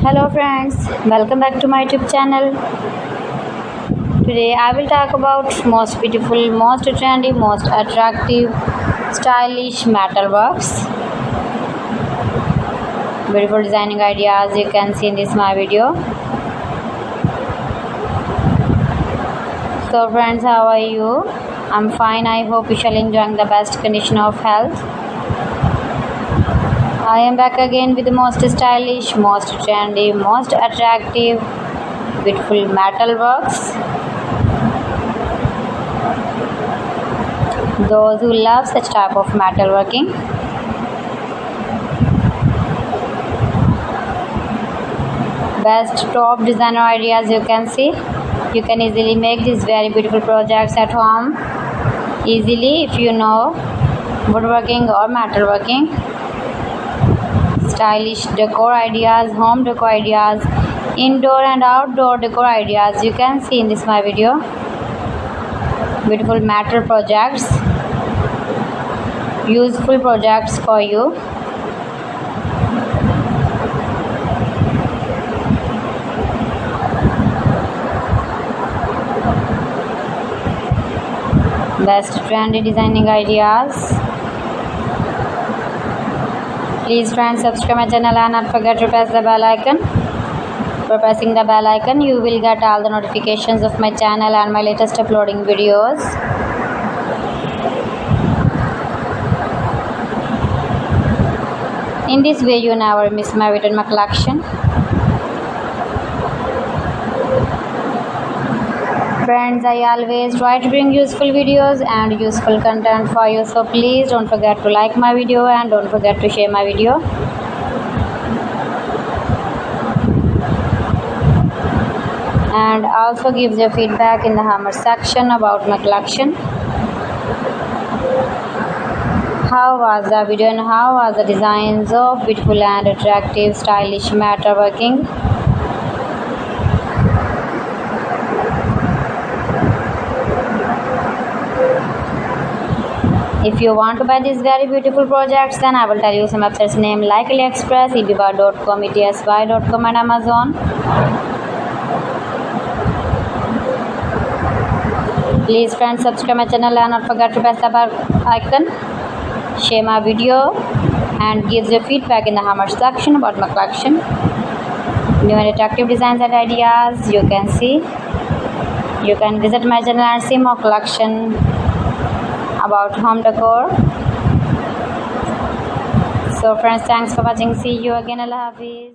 Hello friends, welcome back to my YouTube channel. Today I will talk about most beautiful, most trendy, most attractive, stylish metalworks. Beautiful designing ideas you can see in this my video. So friends, how are you? I'm fine. I hope you shall enjoy the best condition of health. I am back again with the most stylish, most trendy, most attractive, beautiful metalworks. Those who love such type of metalworking, best top designer ideas you can see. You can easily make these very beautiful projects at home easily if you know woodworking or metalworking. Stylish decor ideas, home decor ideas, indoor and outdoor decor ideas you can see in this my video. Beautiful metal projects, useful projects for you. Best trendy designing ideas. Please friends, subscribe my channel and not forget to press the bell icon. For pressing the bell icon, you will get all the notifications of my channel and my latest uploading videos. In this way, you never miss my video in my collection. Friends, I always try to bring useful videos and useful content for you, so please don't forget to like my video and don't forget to share my video. And also give your feedback in the comment section about my collection. How was the video and how was the designs of beautiful and attractive stylish metalworking? If you want to buy these very beautiful projects, then I will tell you some websites name like AliExpress, eBay.com, ETSY.com and Amazon. Please friends, subscribe my channel and not forget to press the bell icon. Share my video and give your feedback in the comment section about my collection. New and attractive designs and ideas you can see. You can visit my channel and see more collection about home decor. So friends, thanks for watching. See you again. Allah Hafiz.